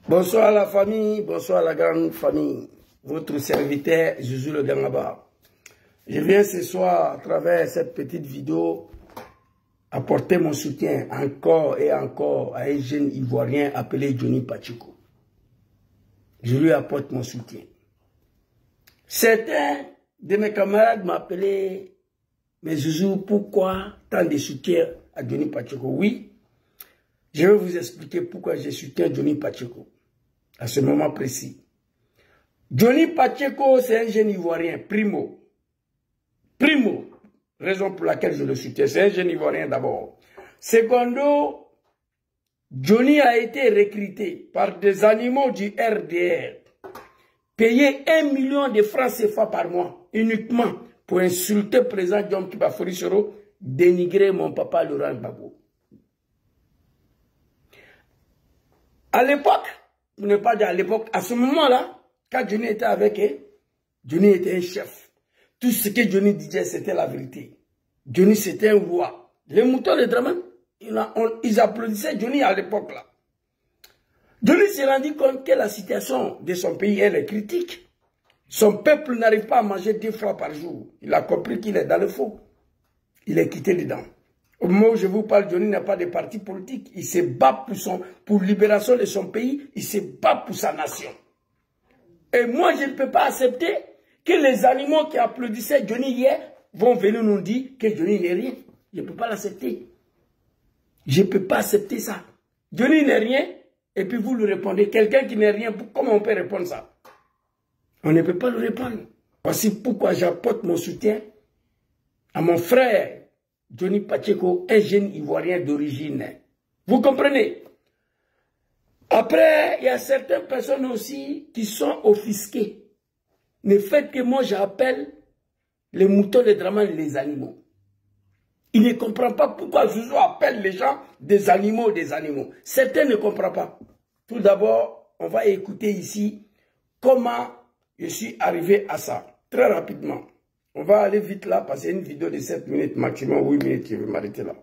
Bonsoir la famille, bonsoir la grande famille. Votre serviteur, Joujou le Gangaba. Je viens ce soir, à travers cette petite vidéo, apporter mon soutien encore et encore à un jeune Ivoirien appelé Johnny Pacheco. Je lui apporte mon soutien. Certains de mes camarades m'appelaient, mais Joujou, pourquoi tant de soutien à Johnny Pacheco? Oui, je vais vous expliquer pourquoi je soutiens Johnny Pacheco à ce moment précis. Johnny Pacheco, c'est un jeune Ivoirien, primo. Primo, raison pour laquelle je le soutiens, c'est un jeune Ivoirien d'abord. Secondo, Johnny a été recruté par des animaux du RDR, payé 1 million de francs CFA par mois, uniquement pour insulter le président John Kibafori Soro, dénigrer mon papa Laurent Gbagbo. À l'époque, pour ne pas dire à l'époque, à ce moment-là, quand Johnny était avec eux, Johnny était un chef. Tout ce que Johnny disait, c'était la vérité. Johnny, c'était un roi. Les moutons de Draman, ils applaudissaient Johnny à l'époque là. Johnny s'est rendu compte que la situation de son pays, elle est critique. Son peuple n'arrive pas à manger 2 fois par jour. Il a compris qu'il est dans le faux. Il est quitté dedans. Au moment où je vous parle, Johnny n'a pas de parti politique. Il se bat pour libération de son pays. Il se bat pour sa nation. Et moi, je ne peux pas accepter que les animaux qui applaudissaient Johnny hier vont venir nous dire que Johnny n'est rien. Je ne peux pas l'accepter. Je ne peux pas accepter ça. Johnny n'est rien. Et puis vous lui répondez, quelqu'un qui n'est rien, comment on peut répondre ça? On ne peut pas lui répondre. Voici pourquoi j'apporte mon soutien à mon frère Johnny Pacheco, un jeune Ivoirien d'origine. Vous comprenez? Après, il y a certaines personnes aussi qui sont offusquées. Le fait que moi j'appelle les moutons de Draman les animaux. Il ne comprend pas pourquoi Joujou appelle les gens des animaux, des animaux. Certains ne comprennent pas. Tout d'abord, on va écouter ici comment je suis arrivé à ça. Très rapidement. On va aller vite là, parce que c'est une vidéo de 7 minutes, maximum 8 minutes, je vais m'arrêter là.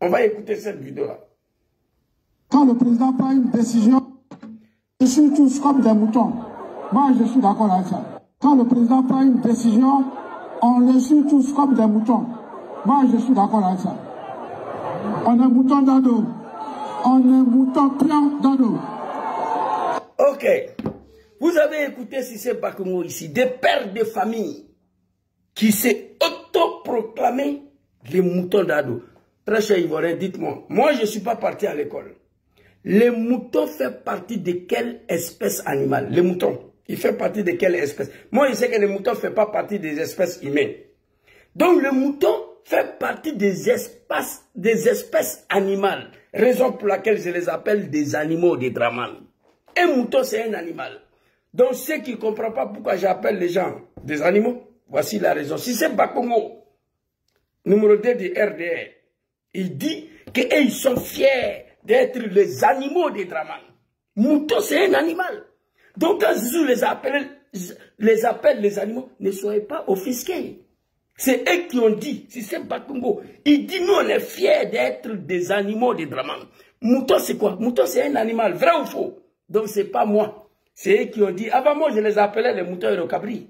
On va écouter cette vidéo-là. Quand le président prend une décision, je suis tous comme des moutons. Moi, je suis d'accord avec ça. Quand le président prend une décision, on le suit tous comme des moutons. Moi, je suis d'accord avec ça. On est mouton dans l'eau. On est mouton plein dans l'eau. Ok. Vous avez écouté Cissé Bakoungo ici, des pères de famille qui s'est autoproclamé les moutons d'ado. Très cher Ivoirien, dites-moi, moi je ne suis pas parti à l'école. Les moutons font partie de quelle espèce animale? Les moutons, ils font partie de quelle espèce? Moi je sais que les moutons ne font pas partie des espèces humaines. Donc le mouton fait partie des espèces animales. Raison pour laquelle je les appelle des animaux de Draman. Un mouton c'est un animal. Donc ceux qui ne comprennent pas pourquoi j'appelle les gens des animaux, voici la raison. Si c'est Bakongo, numéro 2 du RDR, il dit qu'ils sont fiers d'être les animaux des Draman. Mouton, c'est un animal. Donc quand Jésus les appelle les animaux, ne soyez pas offusqués. C'est eux qui ont dit, si c'est Bakongo, il dit nous on est fiers d'être des animaux des Draman. Mouton c'est quoi? Mouton c'est un animal, vrai ou faux? Donc c'est pas moi. C'est eux qui ont dit, avant moi je les appelais les moutons et les cabris.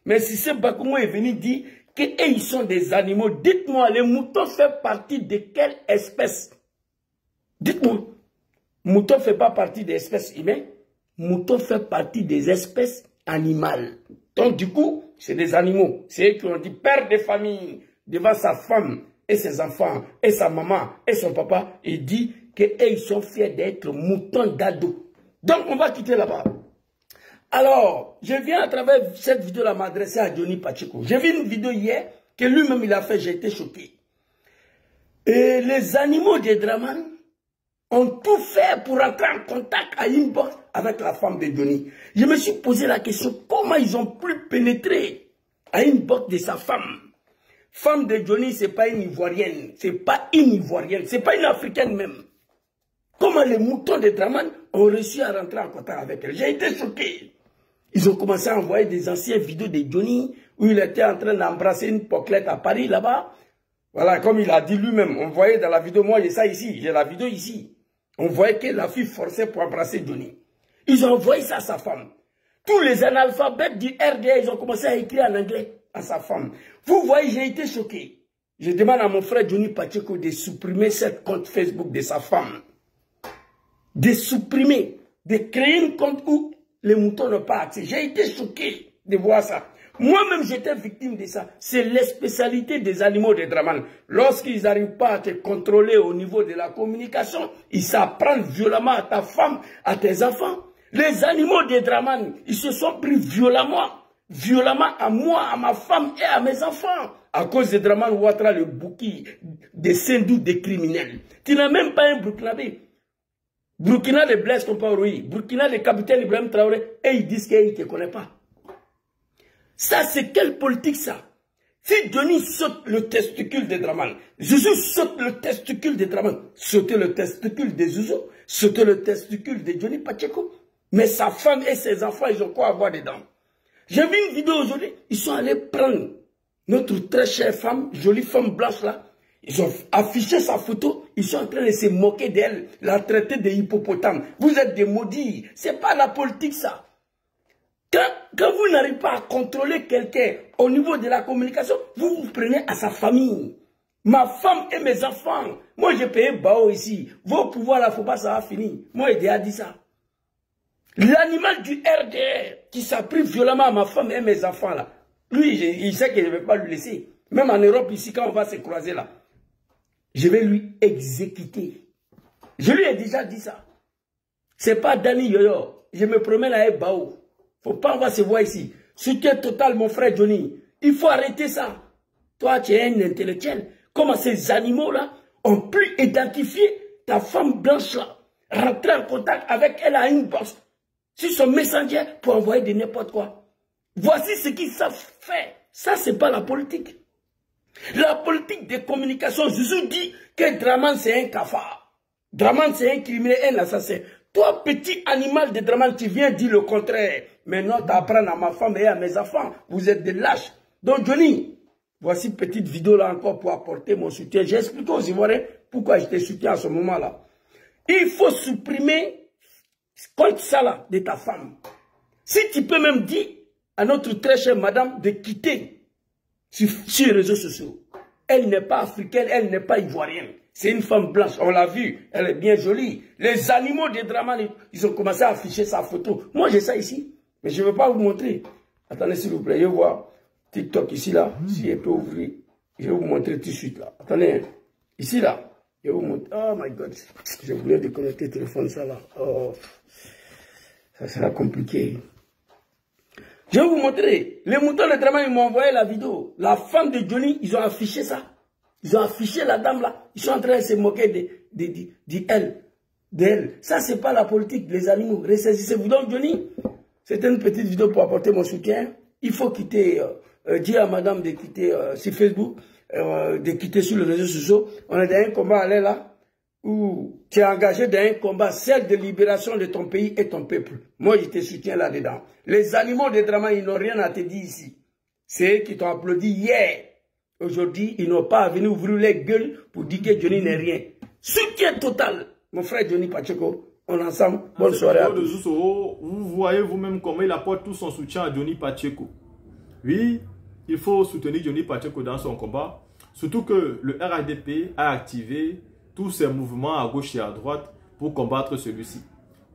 Mais si ce Bakongo est venu dire qu'ils sont des animaux, dites-moi, les moutons font partie de quelle espèce? Dites-moi. Mouton ne fait pas partie des espèces humaines. Mouton fait partie des espèces animales. Donc du coup, c'est des animaux. C'est eux qui ont dit, père de famille, devant sa femme et ses enfants, et sa maman et son papa, il dit qu'ils sont fiers d'être moutons d'ado. Donc on va quitter là-bas. Alors, je viens à travers cette vidéo-là m'adresser à Johnny Pacheco. J'ai vu une vidéo hier que lui-même il a fait, j'ai été choqué. Et les animaux de Draman ont tout fait pour entrer en contact à inbox avec la femme de Johnny. Je me suis posé la question, comment ils ont pu pénétrer à inbox de sa femme? Femme de Johnny, ce n'est pas une Ivoirienne, ce n'est pas une Ivoirienne, ce n'est pas une Africaine même. Comment les moutons de Draman ont réussi à rentrer en contact avec elle? J'ai été choqué. Ils ont commencé à envoyer des anciennes vidéos de Johnny où il était en train d'embrasser une poclette à Paris là-bas. Voilà, comme il a dit lui-même, on voyait dans la vidéo, moi j'ai ça ici, j'ai la vidéo ici. On voyait que la fille forçait pour embrasser Johnny. Ils ont envoyé ça à sa femme. Tous les analphabètes du RDA, ils ont commencé à écrire en anglais à sa femme. Vous voyez, j'ai été choqué. Je demande à mon frère Johnny Pacheco de supprimer cette compte Facebook de sa femme. De supprimer, de créer un compte où les moutons n'ont pas accès. J'ai été choqué de voir ça. Moi-même, j'étais victime de ça. C'est la spécialité des animaux de Draman. Lorsqu'ils n'arrivent pas à te contrôler au niveau de la communication, ils s'apprennent violemment à ta femme, à tes enfants. Les animaux de Draman, ils se sont pris violemment à moi, à ma femme et à mes enfants. À cause de Draman Ouattara, le bouki des Sindou des criminels. Tu n'as même pas un Burkinabé. Burkina de Blaise Compaoré, Burkina le capitaine Ibrahim Traoré, et ils disent qu'ils ne te connaissent pas. Ça, c'est quelle politique, ça? Si Johnny saute le testicule de Draman, Zouzou saute le testicule de Draman, sauter le testicule de Zouzou, sauter le testicule de Johnny Pacheco. Mais sa femme et ses enfants, ils ont quoi à voir dedans? J'ai vu une vidéo aujourd'hui, ils sont allés prendre notre très chère femme, jolie femme blanche là. Ils ont affiché sa photo, ils sont en train de se moquer d'elle, la traiter de hippopotame. Vous êtes des maudits, c'est pas la politique ça. Quand vous n'arrivez pas à contrôler quelqu'un au niveau de la communication, vous vous prenez à sa famille. Ma femme et mes enfants. Moi, j'ai payé Bao ici. Vos pouvoirs là, faut pas, ça va finir. Moi, j'ai déjà dit ça. L'animal du RDR qui s'est pris violemment à ma femme et mes enfants là, lui, il sait que je ne vais pas lui laisser. Même en Europe ici, quand on va se croiser là, je vais lui exécuter. Je lui ai déjà dit ça. C'est pas Dani Yoyo. Je me promène à Bao. Faut pas, on va se voir ici. Soutien total, mon frère Johnny. Il faut arrêter ça. Toi, tu es un intellectuel. Comment ces animaux-là ont pu identifier ta femme blanche-là, rentrer en contact avec elle à une box, sur son messenger pour envoyer de n'importe quoi. Voici ce qu'ils savent faire. Ça, c'est pas la politique. La politique de communication, Zouzou dit que Draman, c'est un cafard. Draman, c'est un criminel, un assassin. Toi, petit animal de Draman, tu viens dire le contraire. Maintenant, t'apprends à ma femme et à mes enfants. Vous êtes des lâches. Donc, Johnny, voici une petite vidéo là encore pour apporter mon soutien. J'ai expliqué aux Ivoiriens pourquoi je te soutiens à ce moment-là. Il faut supprimer compte ça là de ta femme. Si tu peux même dire à notre très chère madame de quitter sur les réseaux sociaux. Elle n'est pas africaine, elle n'est pas ivoirienne. C'est une femme blanche, on l'a vu, elle est bien jolie. Les animaux de Draman, ils ont commencé à afficher sa photo. Moi, j'ai ça ici, mais je ne veux pas vous montrer. Attendez, s'il vous plaît, je vois TikTok ici, là. Si elle peut ouvrir, je vais vous montrer tout de suite, là. Attendez, ici, là. Je vais vous montrer. Oh my God, je voulais déconnecter le téléphone, ça, là. Oh, ça sera compliqué. Je vais vous montrer. Les moutons de Draman, ils m'ont envoyé la vidéo. La femme de Johnny, ils ont affiché ça. Ils ont affiché la dame là. Ils sont en train de se moquer d'elle. Ça, c'est pas la politique des animaux. Ressaisissez-vous. Donc, Johnny, c'était une petite vidéo pour apporter mon soutien. Il faut quitter, dire à madame de quitter sur Facebook, de quitter sur les réseaux sociaux. On est dans un combat à l'air là, où tu es engagé dans un combat, celle de libération de ton pays et ton peuple. Moi, je te soutiens là-dedans. Les animaux de Draman, ils n'ont rien à te dire ici. C'est eux qui t'ont applaudi hier. Aujourd'hui, ils n'ont pas à venir ouvrir les gueules pour dire que Johnny n'est rien. Soutien total. Mon frère Johnny Pacheco, on est ensemble. Bonne soirée à tous. Vous voyez vous-même comment il apporte tout son soutien à Johnny Pacheco. Oui, il faut soutenir Johnny Pacheco dans son combat. Surtout que le RADP a activé tous ses mouvements à gauche et à droite pour combattre celui-ci.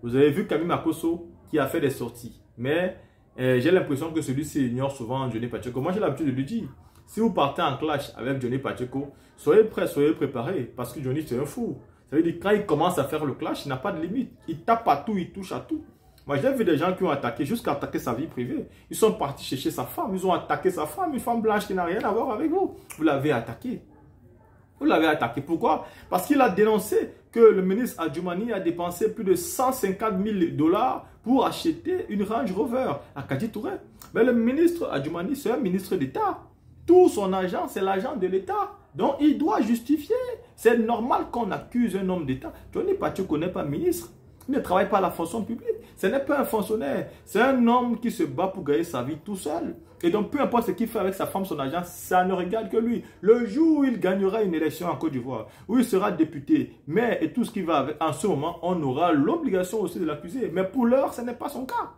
Vous avez vu Camille Makosso qui a fait des sorties. Mais j'ai l'impression que celui-ci ignore souvent Johnny Pacheco. Moi, j'ai l'habitude de lui dire, si vous partez en clash avec Johnny Pacheco, soyez prêts, soyez préparés. Parce que Johnny, c'est un fou. Ça veut dire quand il commence à faire le clash, il n'a pas de limite. Il tape à tout, il touche à tout. Moi, j'ai vu des gens qui ont attaqué, jusqu'à attaquer sa vie privée. Ils sont partis chercher sa femme. Ils ont attaqué sa femme, une femme blanche qui n'a rien à voir avec vous. Vous l'avez attaqué. Vous l'avez attaqué. Pourquoi? Parce qu'il a dénoncé que le ministre Adjoumani a dépensé plus de 150 000 $ pour acheter une Range Rover à Kadi Touré. Mais le ministre Adjoumani, c'est un ministre d'État. Tout son argent, c'est l'argent de l'État. Donc, il doit justifier. C'est normal qu'on accuse un homme d'État. Johnny Pacheco n'est pas ministre. Il ne travaille pas à la fonction publique. Ce n'est pas un fonctionnaire. C'est un homme qui se bat pour gagner sa vie tout seul. Et donc, peu importe ce qu'il fait avec sa femme, son argent, ça ne regarde que lui. Le jour où il gagnera une élection en Côte d'Ivoire, où il sera député, maire et tout ce qui va avec, en ce moment, on aura l'obligation aussi de l'accuser. Mais pour l'heure, ce n'est pas son cas.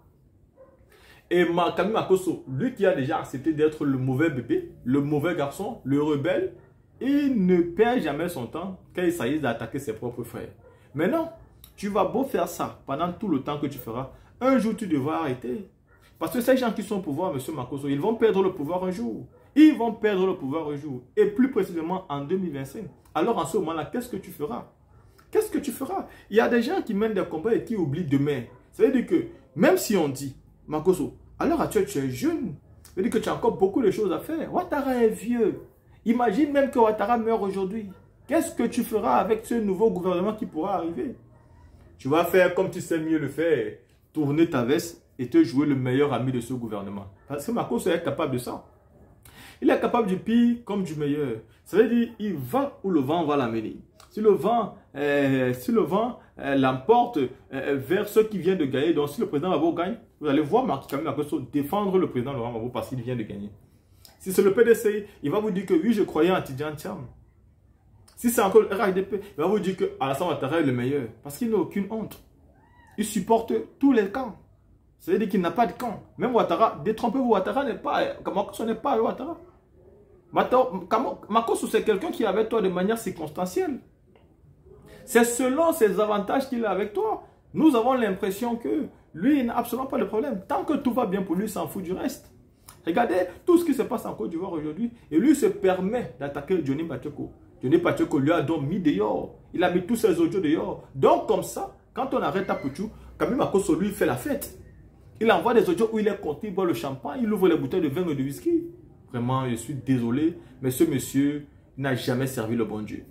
Et Camille Makosso, lui qui a déjà accepté d'être le mauvais bébé, le mauvais garçon, le rebelle, il ne perd jamais son temps quand il s'agit d'attaquer ses propres frères. Mais non, tu vas beau faire ça pendant tout le temps que tu feras, un jour tu devras arrêter. Parce que ces gens qui sont au pouvoir, M. Makosso, ils vont perdre le pouvoir un jour. Ils vont perdre le pouvoir un jour. Et plus précisément en 2025. Alors en ce moment-là, qu'est-ce que tu feras? Qu'est-ce que tu feras? Il y a des gens qui mènent des combats et qui oublient demain. Ça veut dire que même si on dit, Makosso, à l'heure actuelle tu es jeune, ça veut dire que tu as encore beaucoup de choses à faire. Ouattara est vieux. Imagine même que Ouattara meurt aujourd'hui. Qu'est-ce que tu feras avec ce nouveau gouvernement qui pourra arriver? Tu vas faire comme tu sais mieux le faire. Tourner ta veste et te jouer le meilleur ami de ce gouvernement. Parce que Makosso est capable de ça. Il est capable du pire comme du meilleur. Ça veut dire il va où le vent va l'amener. Si le vent l'emporte vers ceux qui viennent de gagner, donc si le président Gbagbo gagne, vous allez voir Camille Makosso défendre le président Laurent Gbagbo parce qu'il vient de gagner. Si c'est le PDC, il va vous dire que oui, je croyais en Tidjane Thiam. Si c'est encore le RHDP, il va vous dire que Alassane Ouattara est le meilleur. Parce qu'il n'a aucune honte. Il supporte tous les camps. Ça veut dire qu'il n'a pas de camp. Même Ouattara, détrompez-vous, Ouattara n'est pas... Makosso n'est pas Ouattara. Makosso, c'est quelqu'un qui est avec toi de manière circonstancielle. C'est selon ses avantages qu'il est avec toi. Nous avons l'impression que lui, il n'a absolument pas de problème. Tant que tout va bien pour lui, il s'en fout du reste. Regardez tout ce qui se passe en Côte d'Ivoire aujourd'hui. Et lui se permet d'attaquer Johnny Pacheco. Johnny Pacheco lui a donc mis dehors. Il a mis tous ses audios dehors. Donc comme ça, quand on arrête à Pouchou, Camille Makosso lui fait la fête. Il envoie des audios où il est content, il boit le champagne, il ouvre les bouteilles de vin et de whisky. Vraiment, je suis désolé, mais ce monsieur n'a jamais servi le bon Dieu.